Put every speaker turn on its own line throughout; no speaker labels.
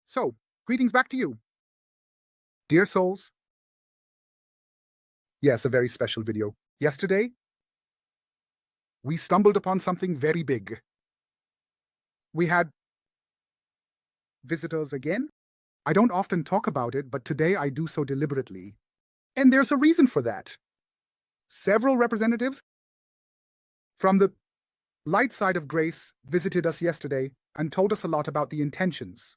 So, greetings back to you. Dear souls, yes, a very special video. Yesterday, we stumbled upon something very big. We had visitors again. I don't often talk about it, but today I do so deliberately. And there's a reason for that. Several representatives from the light side of grace visited us yesterday and told us a lot about the intentions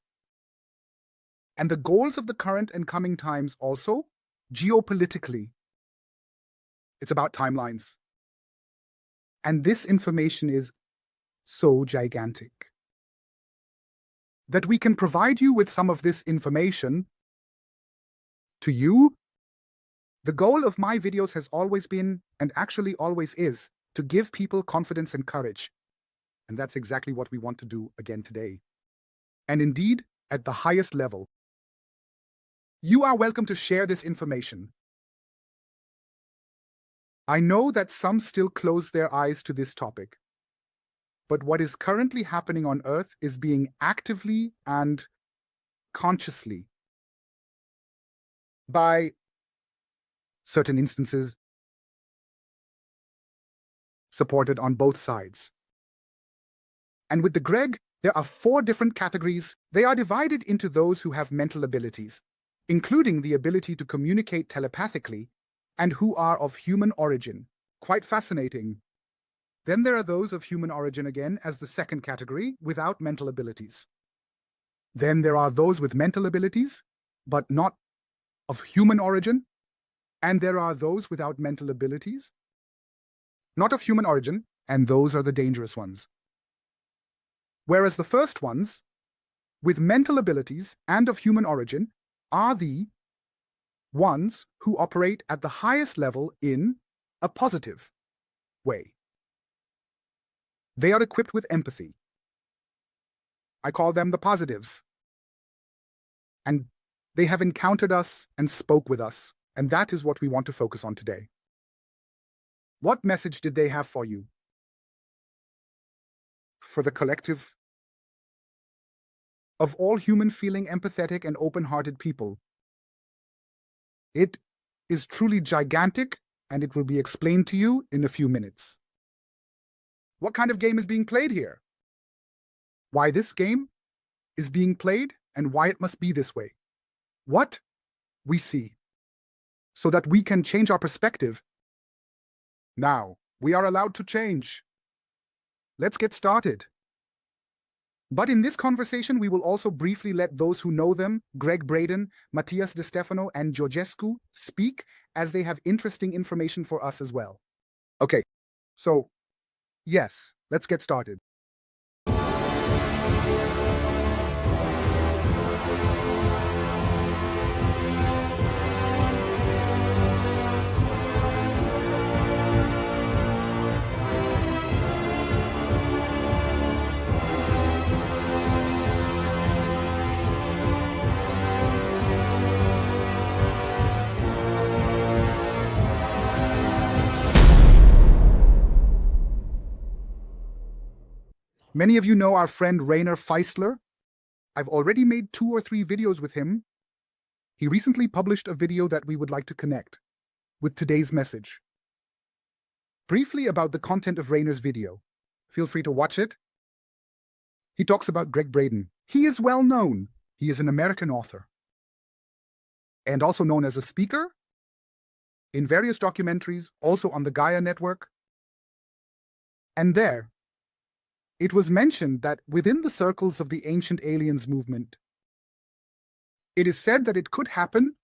and the goals of the current and coming times also, geopolitically. It's about timelines. And this information is so gigantic that we can provide you with some of this information to you. The goal of my videos has always been, and actually always is, to give people confidence and courage. And that's exactly what we want to do again today. And indeed, at the highest level. You are welcome to share this information. I know that some still close their eyes to this topic. But what is currently happening on Earth is being actively and consciously, by certain instances, supported on both sides. And with the Greg, there are 4 different categories. They are divided into those who have mental abilities, including the ability to communicate telepathically, and who are of human origin. Quite fascinating. Then there are those of human origin again as the second category, without mental abilities. Then there are those with mental abilities, but not of human origin. And there are those without mental abilities, not of human origin, and those are the dangerous ones. Whereas the first ones, with mental abilities and of human origin, are the ones who operate at the highest level in a positive way. They are equipped with empathy. I call them the positives. And they have encountered us and spoke with us, and that is what we want to focus on today. What message did they have for you? For the collective of all human feeling empathetic and open-hearted people. It is truly gigantic, and it will be explained to you in a few minutes. What kind of game is being played here? Why this game is being played and why it must be this way. What we see, so that we can change our perspective. Now, we are allowed to change. Let's get started. But in this conversation, we will also briefly let those who know them, Greg Braden, Matthias De Stefano, and Georgescu, speak, as they have interesting information for us as well. Okay, so yes, let's get started. Many of you know our friend Rainer Feisler. I've already made 2 or 3 videos with him. He recently published a video that we would like to connect with today's message. Briefly about the content of Rainer's video. Feel free to watch it. He talks about Greg Braden. He is well known. He is an American author and also known as a speaker in various documentaries, also on the Gaia network. And there, it was mentioned that within the circles of the ancient aliens movement, it is said that it could happen,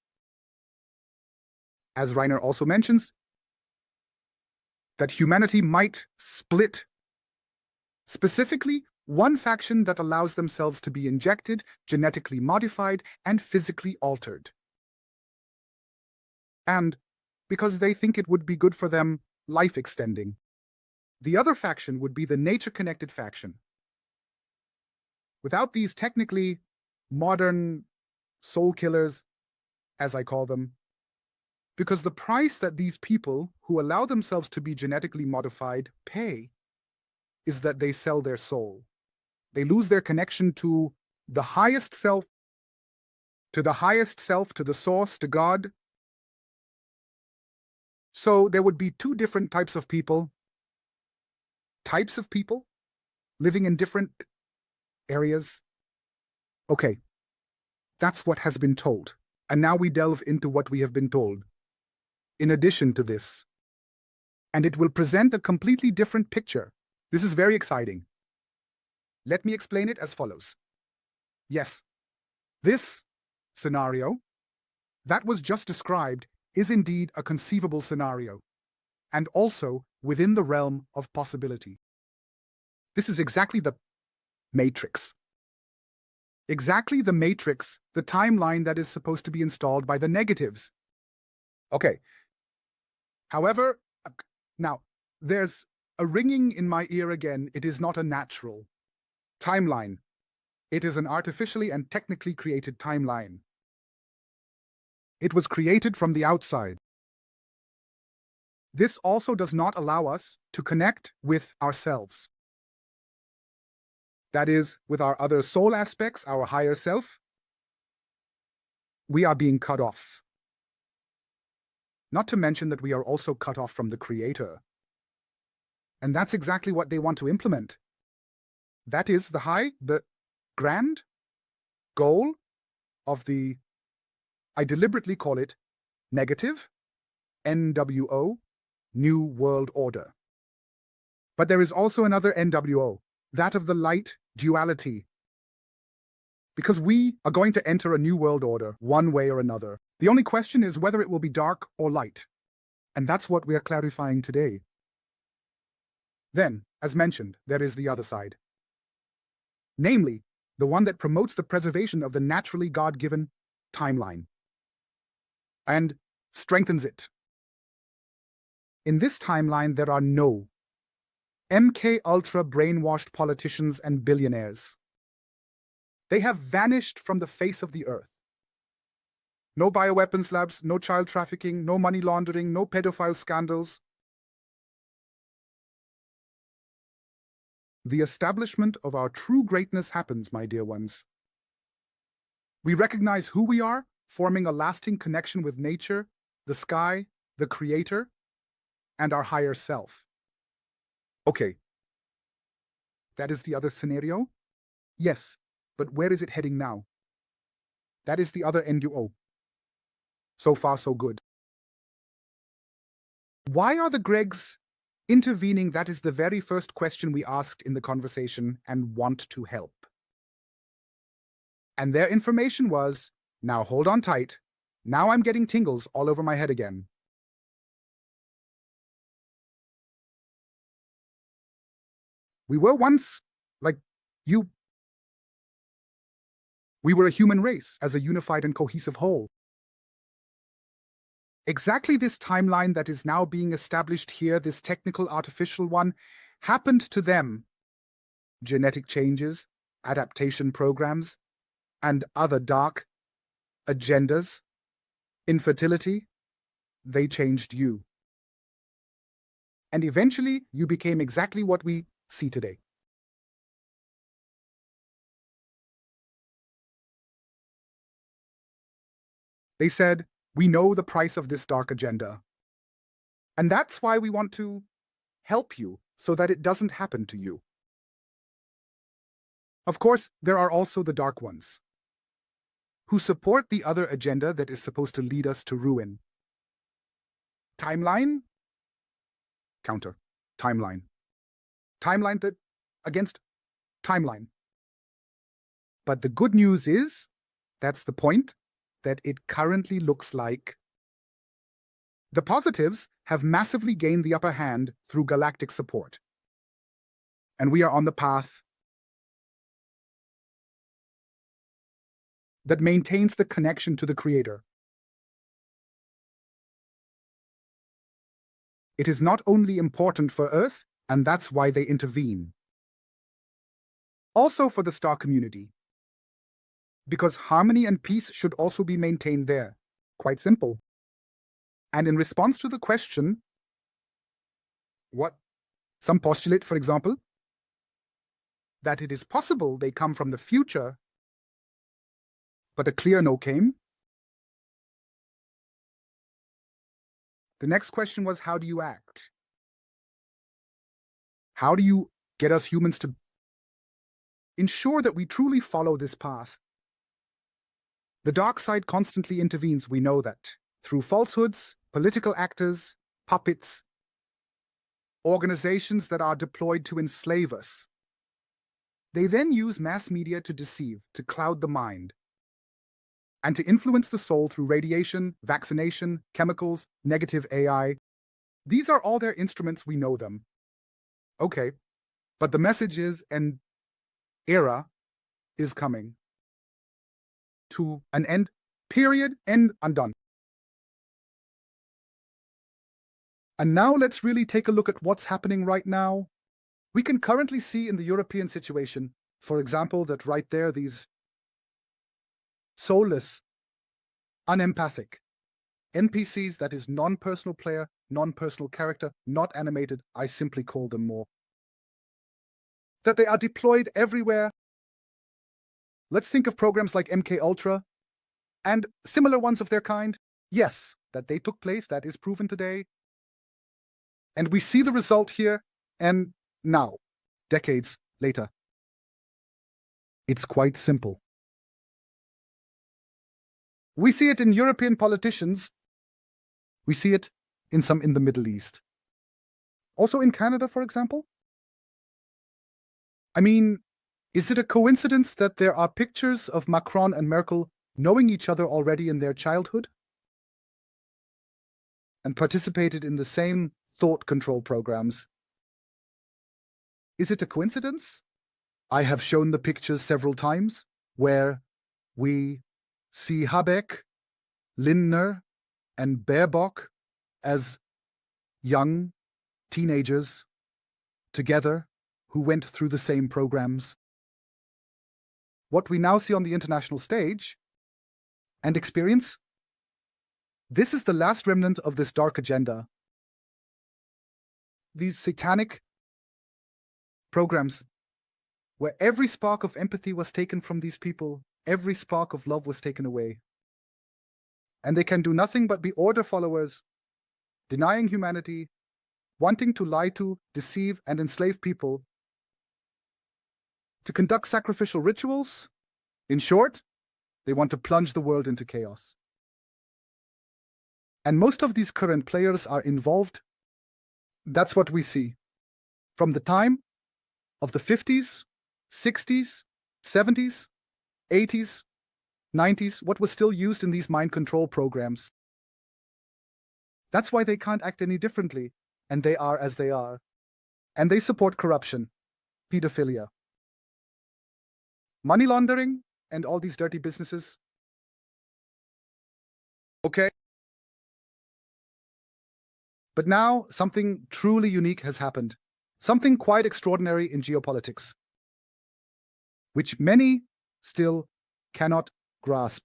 as Rainer also mentions, that humanity might split. Specifically, one faction that allows themselves to be injected, genetically modified, and physically altered. And because they think it would be good for them, life extending. The other faction would be the nature-connected faction. Without these technically modern soul killers, as I call them, because the price that these people who allow themselves to be genetically modified pay is that they sell their soul. They lose their connection to the highest self to the highest self, to the source, to God. So there would be two different types of people living in different areas. Okay, that's what has been told. And now we delve into what we have been told. In addition to this, and it will present a completely different picture. This is very exciting. Let me explain it as follows. Yes, this scenario that was just described is indeed a conceivable scenario, and also within the realm of possibility. This is exactly the matrix. Exactly the matrix, the timeline that is supposed to be installed by the negatives. Okay. However, now, there's a ringing in my ear again. It is not a natural timeline. It is an artificially and technically created timeline. It was created from the outside. This also does not allow us to connect with ourselves. That is, with our other soul aspects, our higher self. We are being cut off. Not to mention that we are also cut off from the Creator. And that's exactly what they want to implement. That is the grand goal of the, I deliberately call it negative, NWO, New World Order. But there is also another NWO, that of the light duality. Because we are going to enter a new world order, one way or another. The only question is whether it will be dark or light. And that's what we are clarifying today. Then, as mentioned, there is the other side. Namely, the one that promotes the preservation of the naturally God-given timeline and strengthens it. In this timeline, there are no MK Ultra brainwashed politicians and billionaires. They have vanished from the face of the earth. No bioweapons labs, no child trafficking, no money laundering, no pedophile scandals. The establishment of our true greatness happens, my dear ones. We recognize who we are, forming a lasting connection with nature, the sky, the Creator, and our higher self. Okay. That is the other scenario? Yes, but where is it heading now? That is the other NWO. So far, so good. Why are the Gregs intervening? That is the very first question we asked in the conversation and want to help. And their information was, now hold on tight, now I'm getting tingles all over my head again. We were once, like you. We were a human race as a unified and cohesive whole. Exactly this timeline that is now being established here, this technical artificial one, happened to them. Genetic changes, adaptation programs, and other dark agendas, infertility, they changed you. And eventually, you became exactly what we see today. They said, we know the price of this dark agenda. And that's why we want to help you so that it doesn't happen to you. Of course, there are also the dark ones who support the other agenda that is supposed to lead us to ruin. Timeline? Counter. Timeline. Timeline that against timeline. But the good news is, that's the point, that it currently looks like the positives have massively gained the upper hand through galactic support. And we are on the path that maintains the connection to the Creator. It is not only important for Earth, and that's why they intervene. Also for the star community. Because harmony and peace should also be maintained there. Quite simple. And in response to the question, what? Some postulate, for example, that it is possible they come from the future. but a clear no came. The next question was, how do you act? How do you get us humans to ensure that we truly follow this path? The dark side constantly intervenes, we know that, through falsehoods, political actors, puppets, organizations that are deployed to enslave us. They then use mass media to deceive, to cloud the mind, and to influence the soul through radiation, vaccination, chemicals, negative AI. These are all their instruments, we know them. Okay, but the message is an era is coming to an end, period, end, undone. And now let's really take a look at what's happening right now. We can currently see in the European situation, for example, that right there, these soulless, unempathic NPCs, that is non-personal player, non-personal character, not animated, I simply call them more, that they are deployed everywhere. Let's think of programs like MK Ultra and similar ones of their kind. Yes, that they took place, that is proven today. And we see the result here, and now, decades later. It's quite simple. We see it in European politicians. We see it in some in the Middle East. Also in Canada, for example. I mean, is it a coincidence that there are pictures of Macron and Merkel knowing each other already in their childhood? And participated in the same thought control programs? Is it a coincidence? I have shown the pictures several times where we see Habeck, Lindner, and Baerbock as young teenagers together who went through the same programs. What we now see on the international stage and experience, this is the last remnant of this dark agenda. These satanic programs where every spark of empathy was taken from these people, every spark of love was taken away. And they can do nothing but be order followers, denying humanity, wanting to lie to, deceive, and enslave people, to conduct sacrificial rituals. In short, they want to plunge the world into chaos. And most of these current players are involved. That's what we see. From the time of the 50s, 60s, 70s, 80s, 90s, what was still used in these mind control programs. That's why they can't act any differently, and they are as they are. And they support corruption, pedophilia, money laundering, and all these dirty businesses. Okay. But now something truly unique has happened. Something quite extraordinary in geopolitics, which many still cannot grasp.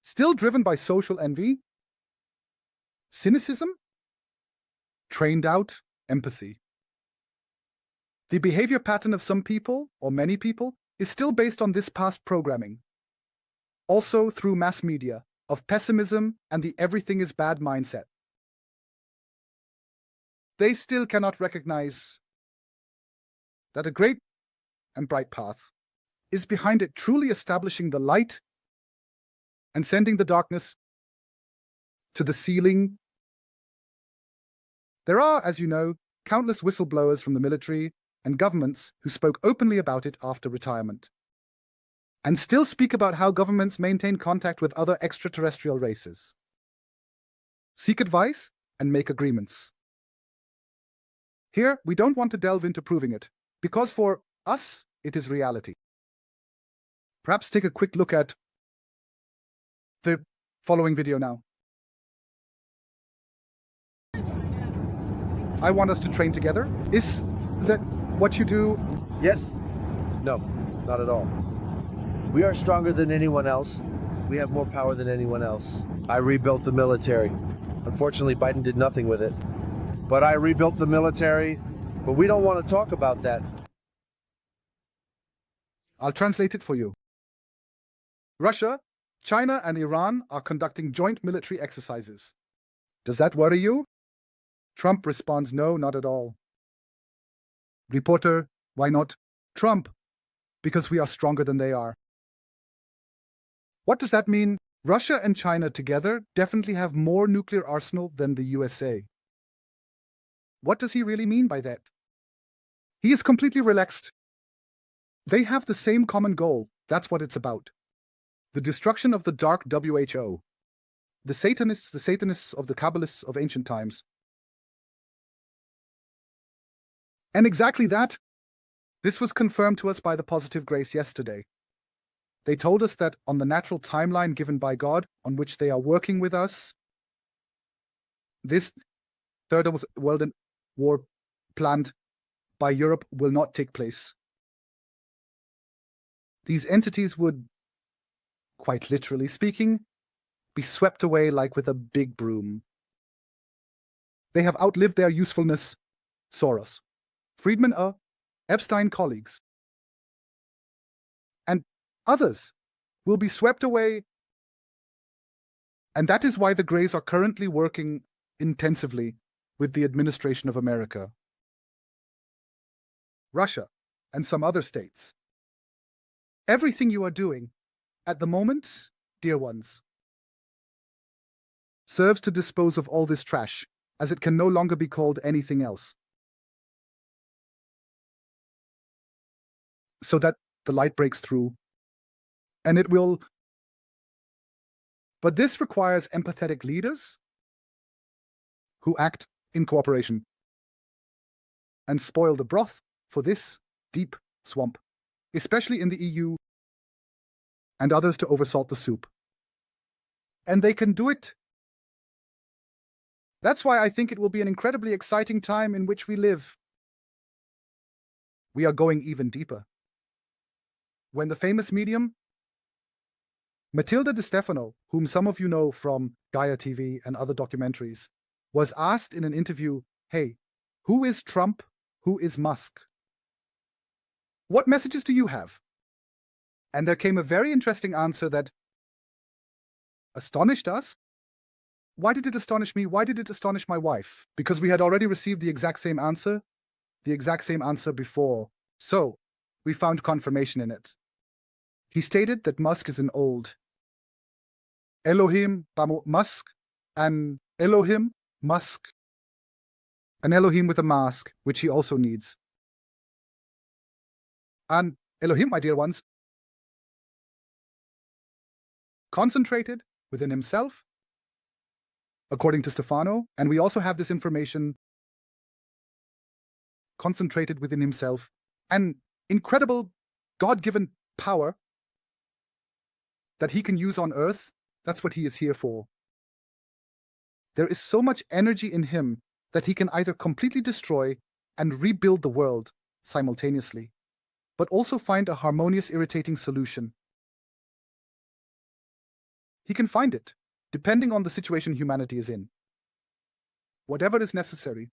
Still driven by social envy, cynicism, trained out empathy. The behavior pattern of some people, or many people, is still based on this past programming. Also through mass media, of pessimism and the everything is bad mindset. They still cannot recognize that a great and bright path is behind it, truly establishing the light and sending the darkness to the ceiling. There are, as you know, countless whistleblowers from the military and governments who spoke openly about it after retirement, and still speak about how governments maintain contact with other extraterrestrial races, seek advice, and make agreements. Here, we don't want to delve into proving it, because for us, it is reality. Perhaps take a quick look at the following video now. I want us to train together. Is that what you do?
Yes. No, not at all. We are stronger than anyone else. We have more power than anyone else. I rebuilt the military. Unfortunately, Biden did nothing with it. But I rebuilt the military, but we don't want to talk about that.
I'll translate it for you. Russia, China, and Iran are conducting joint military exercises. Does that worry you? Trump responds, no, not at all. Reporter, why not? Trump, because we are stronger than they are. What does that mean? Russia and China together definitely have more nuclear arsenal than the USA. What does he really mean by that? He is completely relaxed. They have the same common goal. That's what it's about. The destruction of the dark WHO. The Satanists of the Kabbalists of ancient times. And exactly that. This was confirmed to us by the positive grace yesterday. They told us that on the natural timeline given by God, on which they are working with us, this Third World War planned by Europe will not take place. These entities would, quite literally speaking, be swept away like with a big broom. They have outlived their usefulness. Soros, Friedman, Epstein colleagues, and others will be swept away. And that is why the Greys are currently working intensively with the administration of America, Russia, and some other states. Everything you are doing at the moment, dear ones, serves to dispose of all this trash, as it can no longer be called anything else. So that the light breaks through, and it will. But this requires empathetic leaders who act in cooperation and spoil the broth for this deep swamp, especially in the EU, and others to oversalt the soup. And they can do it. That's why I think it will be an incredibly exciting time in which we live. We are going even deeper. When the famous medium, Matilda Di Stefano, whom some of you know from Gaia TV and other documentaries, was asked in an interview, hey, who is Trump? Who is Musk? What messages do you have? And there came a very interesting answer that astonished us. Why did it astonish me? Why did it astonish my wife? Because we had already received the exact same answer before. So we found confirmation in it. He stated that Musk is an old Elohim Musk, an Elohim Musk, an Elohim with a mask, which he also needs. And Elohim, my dear ones, concentrated within himself, according to Stefano, and we also have this information concentrated within himself, an incredible God-given power that he can use on earth. That's what he is here for. There is so much energy in him that he can either completely destroy and rebuild the world simultaneously, but also find a harmonious, irritating solution. He can find it, depending on the situation humanity is in. Whatever is necessary.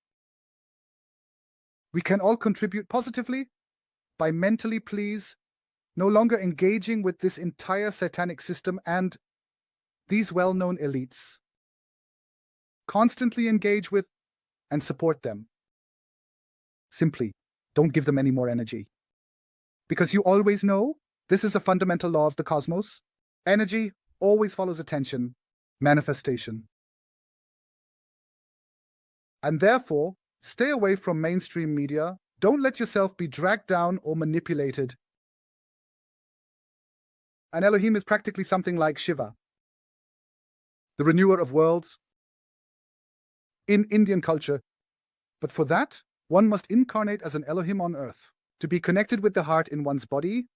We can all contribute positively by mentally please, no longer engaging with this entire satanic system and these well-known elites. Constantly engage with and support them. Simply, don't give them any more energy. Because you always know, this is a fundamental law of the cosmos. Energy always follows attention, manifestation. And therefore, stay away from mainstream media. Don't let yourself be dragged down or manipulated. An Elohim is practically something like Shiva, the renewer of worlds, in Indian culture. But for that, one must incarnate as an Elohim on earth, to be connected with the heart in one's body.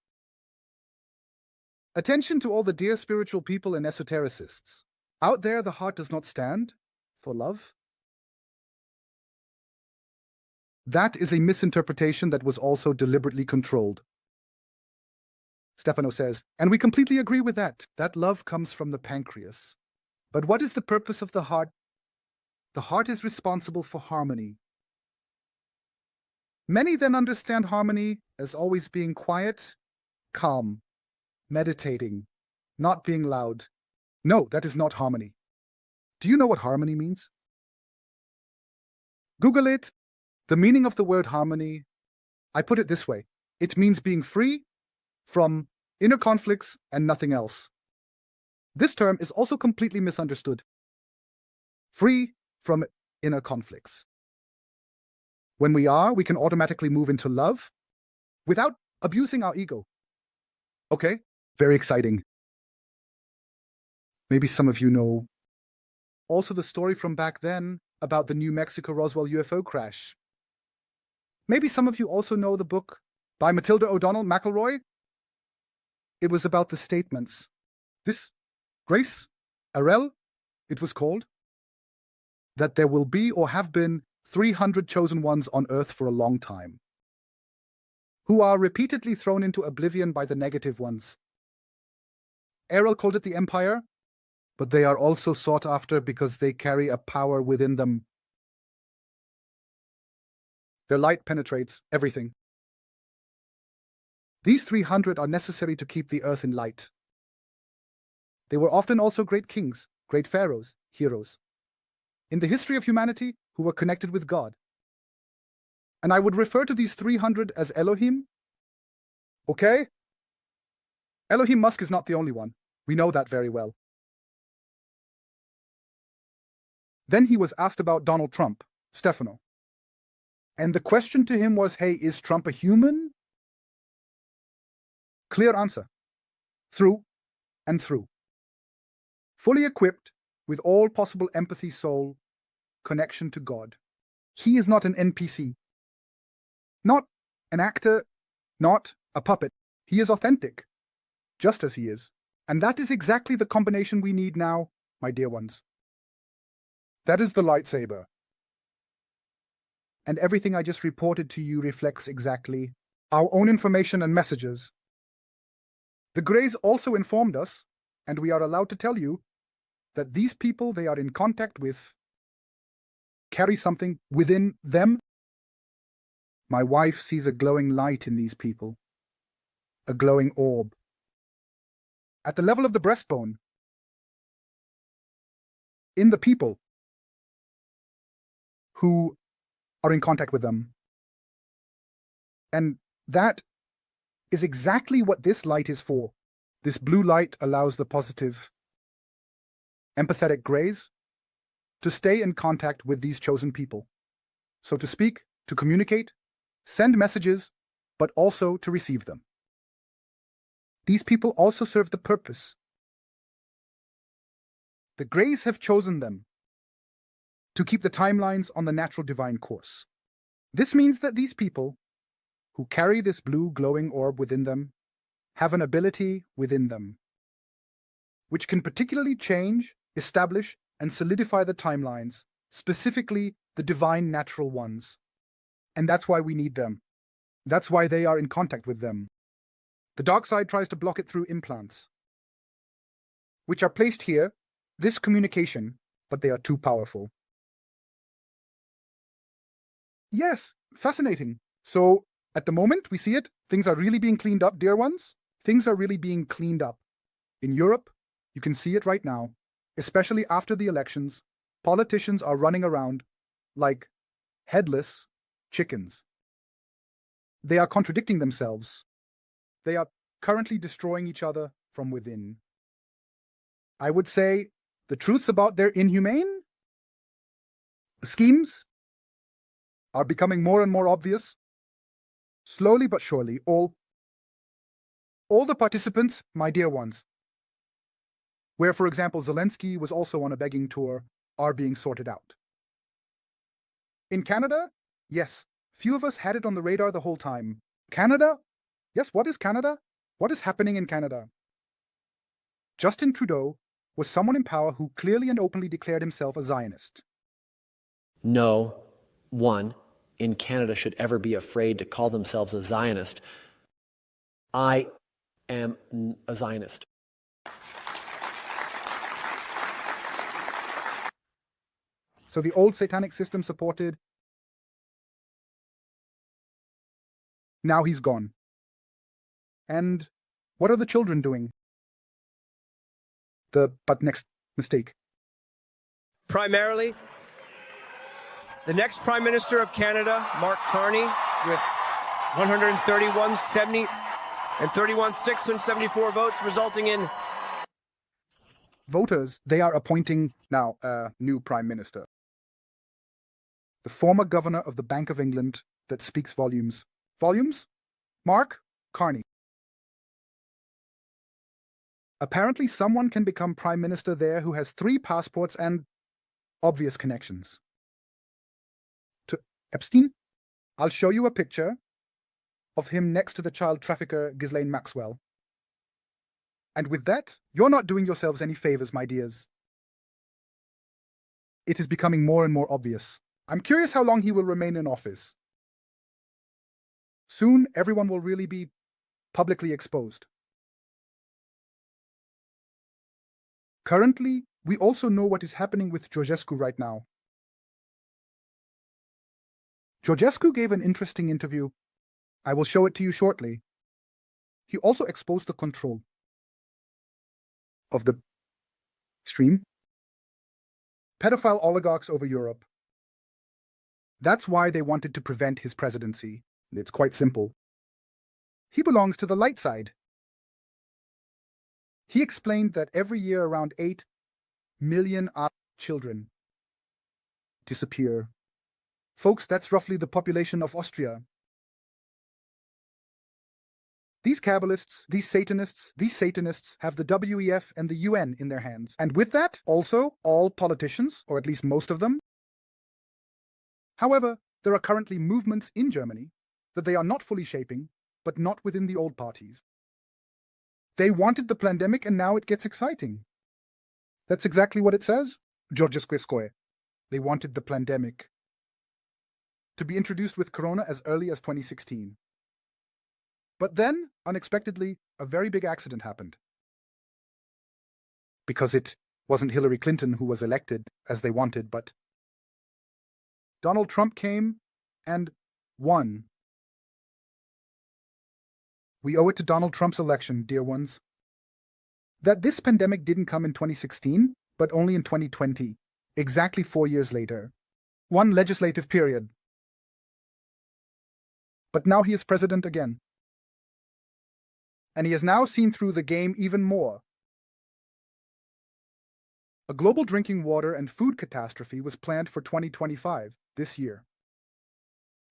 Attention to all the dear spiritual people and esotericists. Out there, the heart does not stand for love. That is a misinterpretation that was also deliberately controlled. Stefano says, and we completely agree with that. That love comes from the pancreas. But what is the purpose of the heart? The heart is responsible for harmony. Many then understand harmony as always being quiet, calm, meditating, not being loud. No, that is not harmony. Do you know what harmony means? Google it. The meaning of the word harmony, I put it this way. It means being free from inner conflicts and nothing else. This term is also completely misunderstood. Free from inner conflicts. When we can automatically move into love without abusing our ego. Okay, very exciting. Maybe some of you know also the story from back then about the New Mexico Roswell UFO crash. Maybe some of you also know the book by Matilda O'Donnell McElroy. It was about the statements. This Grace Arel, it was called, that there will be or have been 300 chosen ones on Earth for a long time, who are repeatedly thrown into oblivion by the negative ones. Errol called it the Empire, but they are also sought after because they carry a power within them. Their light penetrates everything. These 300 are necessary to keep the Earth in light. They were often also great kings, great pharaohs, heroes, in the history of humanity who were connected with God. And I would refer to these 300 as Elohim. Okay? Elohim Musk is not the only one. We know that very well. Then he was asked about Donald Trump, Stefano. And the question to him was, hey, is Trump a human? Clear answer. Through and through. Fully equipped with all possible empathy, soul, connection to God. He is not an NPC. Not an actor, not a puppet. He is authentic, just as he is. And that is exactly the combination we need now, my dear ones. That is the lightsaber. And everything I just reported to you reflects exactly our own information and messages. The Greys also informed us, and we are allowed to tell you, that these people they are in contact with carry something within them. My wife sees a glowing light in these people, a glowing orb. At the level of the breastbone, in the people who are in contact with them. And that is exactly what this light is for. This blue light allows the positive, empathetic Greys to stay in contact with these chosen people. So to speak, to communicate, send messages, but also to receive them. These people also serve the purpose. The Greys have chosen them to keep the timelines on the natural divine course. This means that these people who carry this blue glowing orb within them have an ability within them which can particularly change, establish, and solidify the timelines, specifically the divine natural ones. And that's why we need them. That's why they are in contact with them. The dark side tries to block it through implants, which are placed here, this communication, but they are too powerful. Yes, fascinating. So, at the moment, we see it. Things are really being cleaned up, dear ones. Things are really being cleaned up. In Europe, you can see it right now, especially after the elections. Politicians are running around like headless chickens. They are contradicting themselves. They are currently destroying each other from within. I would say the truths about their inhumane schemes are becoming more and more obvious. Slowly but surely, all the participants, my dear ones, where, for example, Zelensky was also on a begging tour, are being sorted out. In Canada, yes, few of us had it on the radar the whole time. Canada? Yes, what is Canada? What is happening in Canada? Justin Trudeau was someone in power who clearly and openly declared himself a Zionist.
No one in Canada should ever be afraid to call themselves a Zionist. I am a Zionist.
So the old satanic system supported. Now he's gone. And what are the children doing? the but next mistake.
Primarily, the next Prime Minister of Canada, Mark Carney, with 131,70 and 31,674 votes, resulting in
Voters, they are appointing now a new Prime Minister. The former governor of the Bank of England that speaks volumes. Volumes? Mark Carney. Apparently someone can become Prime Minister there who has 3 passports and obvious connections. To Epstein? I'll show you a picture of him next to the child trafficker Ghislaine Maxwell. And with that, you're not doing yourselves any favors, my dears. It is becoming more and more obvious. I'm curious how long he will remain in office. Soon, everyone will really be publicly exposed. Currently, we also know what is happening with Georgescu right now. Georgescu gave an interesting interview. I will show it to you shortly. He also exposed the control of the extreme pedophile oligarchs over Europe. That's why they wanted to prevent his presidency. It's quite simple. He belongs to the light side. He explained that every year around 8 million children disappear. Folks, that's roughly the population of Austria. These Kabbalists, these Satanists have the WEF and the UN in their hands. And with that, also all politicians, or at least most of them. However, there are currently movements in Germany that they are not fully shaping, but not within the old parties. They wanted the pandemic and now it gets exciting. That's exactly what it says. Georgescu. They wanted the pandemic to be introduced with Corona as early as 2016. But then, unexpectedly, a very big accident happened. Because it wasn't Hillary Clinton who was elected as they wanted, but Donald Trump came and won. We owe it to Donald Trump's election, dear ones, that this pandemic didn't come in 2016, but only in 2020, exactly 4 years later. One legislative period. But now he is president again. And he has now seen through the game even more. A global drinking water and food catastrophe was planned for 2025, this year.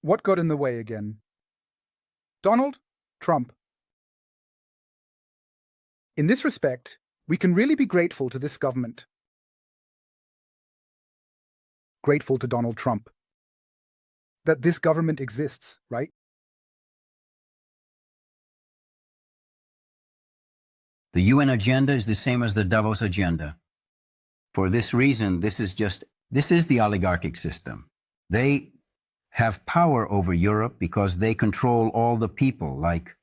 What got in the way again? Donald Trump. In this respect, we can really be grateful to this government. Grateful to Donald Trump. That this government exists, right?
The UN agenda is the same as the Davos agenda. For this reason, this is the oligarchic system. They have power over Europe because they control all the people, like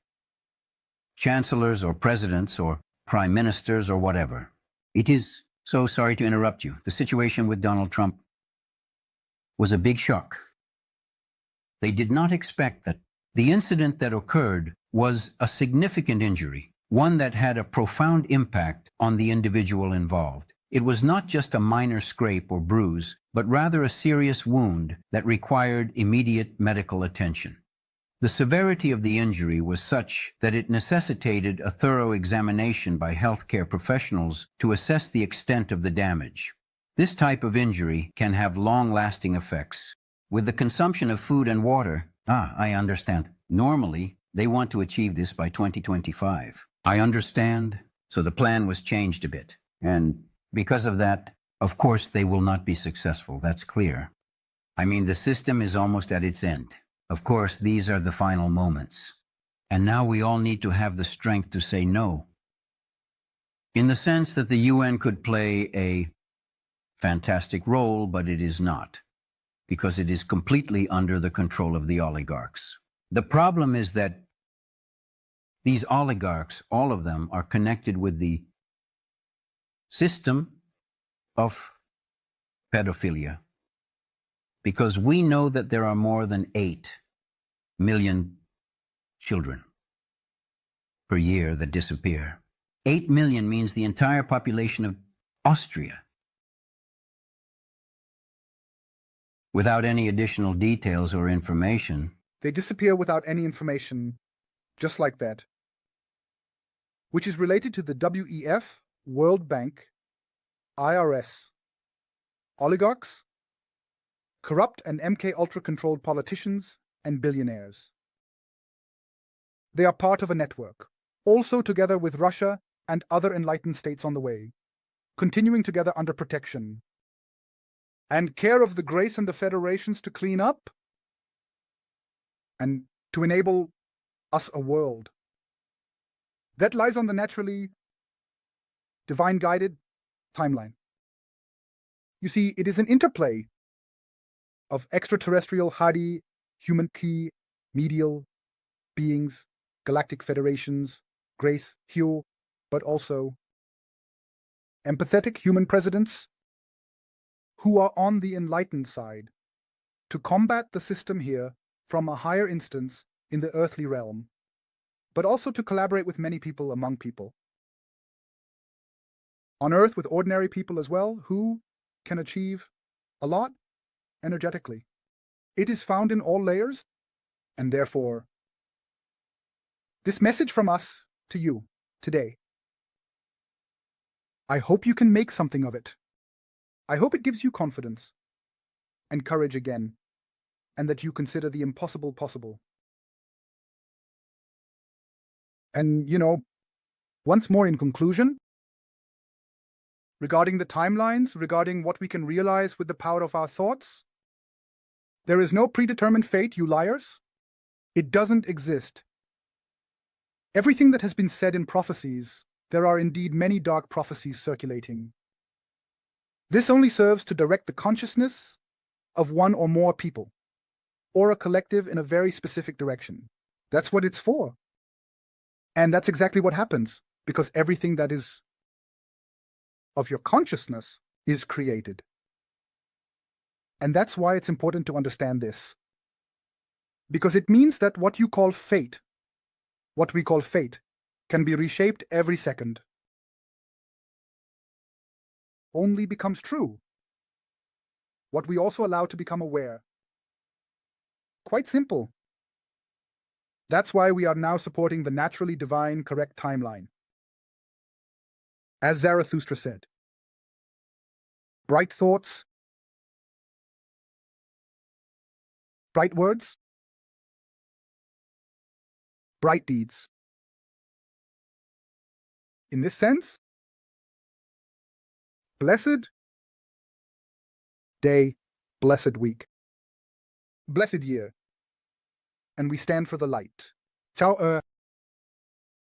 chancellors or presidents or prime ministers or whatever. It is, so sorry to interrupt you, the situation with Donald Trump was a big shock. They did not expect that. The incident that occurred was a significant injury, one that had a profound impact on the individual involved. It was not just a minor scrape or bruise, but rather a serious wound that required immediate medical attention. The severity of the injury was such that it necessitated a thorough examination by healthcare professionals to assess the extent of the damage. This type of injury can have long-lasting effects. With the consumption of food and water, I understand. Normally, they want to achieve this by 2025. I understand. So the plan was changed a bit. And because of that, of course, they will not be successful. That's clear. I mean, the system is almost at its end. Of course, these are the final moments. And now we all need to have the strength to say no. In the sense that the UN could play a fantastic role, but it is not, because it is completely under the control of the oligarchs. The problem is that these oligarchs, all of them, are connected with the system of pedophilia, because we know that there are more than 8 million children per year that disappear. 8 million means the entire population of Austria. Without any additional details or information,
They disappear without any information, just like that, which is related to the WEF, World Bank, IRS, oligarchs, corrupt and MK Ultra-controlled politicians, and billionaires. They are part of a network, also together with Russia and other enlightened states on the way, continuing together under protection and care of the grace and the federations to clean up and to enable us a world that lies on the naturally divine-guided timeline. You see, it is an interplay of extraterrestrial, Hadi, human key, medial beings, galactic federations, grace, hue, but also empathetic human presidents who are on the enlightened side to combat the system here from a higher instance in the earthly realm, but also to collaborate with many people among people. On Earth with ordinary people as well, who can achieve a lot energetically. It is found in all layers, and therefore, this message from us to you today, I hope you can make something of it. I hope it gives you confidence and courage again, and that you consider the impossible possible. And, once more in conclusion, regarding the timelines, regarding what we can realize with the power of our thoughts, there is no predetermined fate, you liars. It doesn't exist. Everything that has been said in prophecies, there are indeed many dark prophecies circulating. This only serves to direct the consciousness of one or more people, or a collective in a very specific direction. That's what it's for. And that's exactly what happens, because everything that is of your consciousness is created. And that's why it's important to understand this. Because it means that what you call fate, what we call fate, can be reshaped every second. Only becomes true what we also allow to become aware. Quite simple. That's why we are now supporting the naturally divine correct timeline. As Zarathustra said, bright thoughts, bright words, bright deeds. In this sense, blessed day, blessed week, blessed year, and we stand for the light. Ciao.